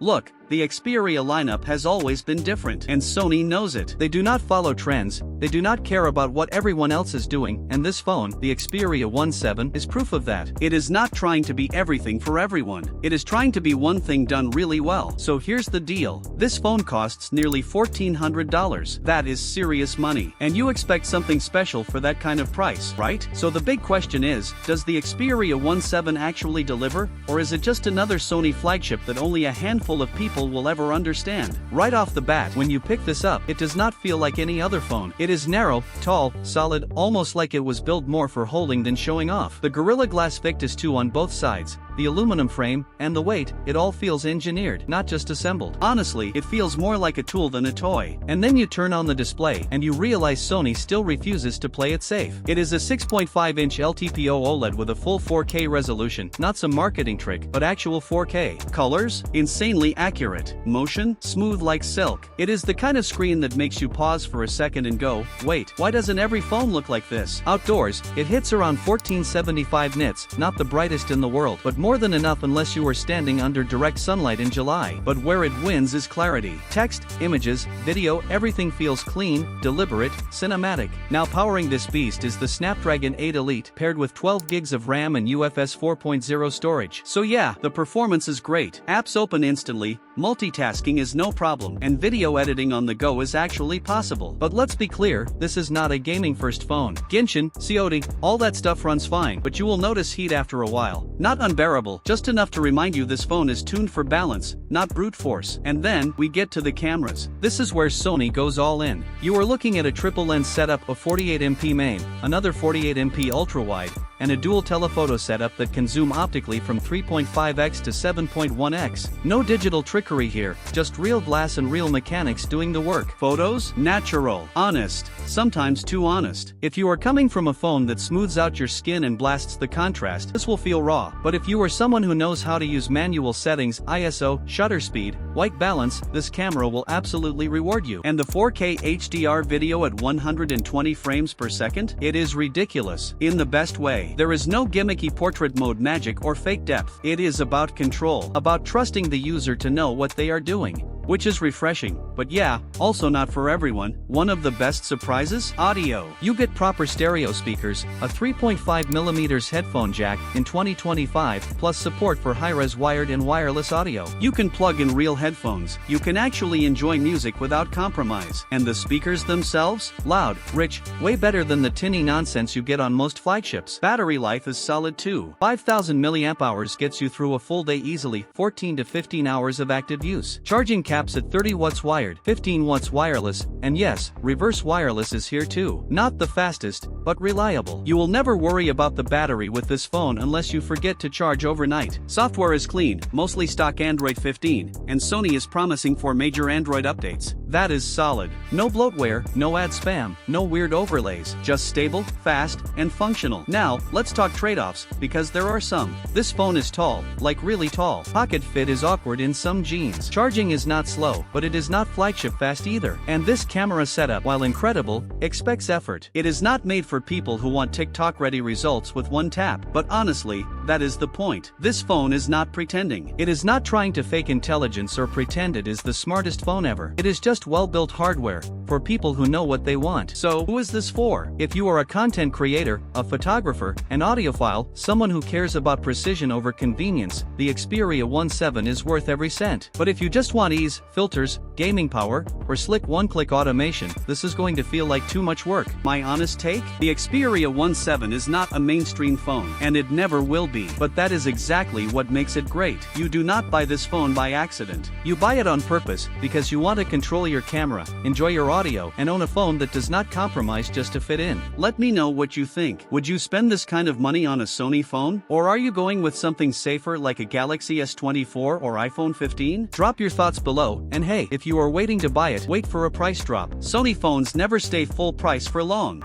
Look, the Xperia lineup has always been different, and Sony knows it. They do not follow trends, they do not care about what everyone else is doing, and this phone, the Xperia VII, is proof of that. It is not trying to be everything for everyone. It is trying to be one thing done really well. So here's the deal. This phone costs nearly $1,400. That is serious money. And you expect something special for that kind of price, right? So the big question is, does the Xperia VII actually deliver, or is it just another Sony flagship that only a handful of people will ever understand? Right off the bat, when you pick this up, it does not feel like any other phone. It is narrow, tall, solid, almost like it was built more for holding than showing off. The Gorilla Glass Victus 2 on both sides, the aluminum frame, and the weight, it all feels engineered, not just assembled. Honestly, it feels more like a tool than a toy. And then you turn on the display, and you realize Sony still refuses to play it safe. It is a 6.5-inch LTPO OLED with a full 4K resolution, not some marketing trick, but actual 4K. Colors? Insanely accurate. Motion? Smooth like silk. It is the kind of screen that makes you pause for a second and go, wait, why doesn't every phone look like this? Outdoors, it hits around 1475 nits, not the brightest in the world, but more than enough unless you are standing under direct sunlight in July. But where it wins is clarity. Text, images, video, everything feels clean, deliberate, cinematic. Now powering this beast is the Snapdragon 8 Elite paired with 12 gigs of RAM and UFS 4.0 storage. So yeah, the performance is great. Apps open instantly, multitasking is no problem, and video editing on the go is actually possible. But let's be clear, this is not a gaming-first phone. Genshin, COD, all that stuff runs fine, but you will notice heat after a while. Not unbearable, just enough to remind you this phone is tuned for balance, not brute force. And then, we get to the cameras. This is where Sony goes all in. You are looking at a triple lens setup of 48MP main, another 48MP ultra-wide, and a dual telephoto setup that can zoom optically from 3.5x to 7.1x. No digital trickery here, just real glass and real mechanics doing the work. Photos? Natural. Honest. Sometimes too honest. If you are coming from a phone that smooths out your skin and blasts the contrast, this will feel raw. But if you are someone who knows how to use manual settings, ISO, shutter speed, white balance, this camera will absolutely reward you. And the 4K HDR video at 120 frames per second? It is ridiculous. In the best way. There is no gimmicky portrait mode magic or fake depth. It is about control, about trusting the user to know what they are doing. Which is refreshing, but yeah, also not for everyone. One of the best surprises? Audio. You get proper stereo speakers, a 3.5mm headphone jack in 2025, plus support for high-res wired and wireless audio. You can plug in real headphones. You can actually enjoy music without compromise. And the speakers themselves? Loud, rich, way better than the tinny nonsense you get on most flagships. Battery life is solid too. 5000 mAh gets you through a full day easily, 14 to 15 hours of active use. Charging caps at 30 watts wired, 15 watts wireless, and yes, reverse wireless is here too. Not the fastest, but reliable. You will never worry about the battery with this phone unless you forget to charge overnight. Software is clean, mostly stock Android 15, and Sony is promising 4 major Android updates. That is solid. No bloatware, no ad spam, no weird overlays, just stable, fast, and functional. Now, let's talk trade-offs, because there are some. This phone is tall, like really tall. Pocket fit is awkward in some jeans. Charging is not slow, but it is not flagship fast either. And this camera setup, while incredible, expects effort. It is not made for people who want TikTok-ready results with one tap. But honestly, that is the point. This phone is not pretending. It is not trying to fake intelligence or pretend it is the smartest phone ever. It is just well-built hardware, for people who know what they want. So, who is this for? If you are a content creator, a photographer, an audiophile, someone who cares about precision over convenience, the Xperia VII is worth every cent. But if you just want ease, filters, gaming power, or slick one-click automation, this is going to feel like too much work. My honest take? The Xperia VII is not a mainstream phone, and it never will be. But that is exactly what makes it great. You do not buy this phone by accident. You buy it on purpose, because you want to control your camera, enjoy your audio, and own a phone that does not compromise just to fit in. Let me know what you think. Would you spend this kind of money on a Sony phone? Or are you going with something safer like a Galaxy S24 or iPhone 15? Drop your thoughts below, and hey, if you are waiting to buy it, wait for a price drop. Sony phones never stay full price for long.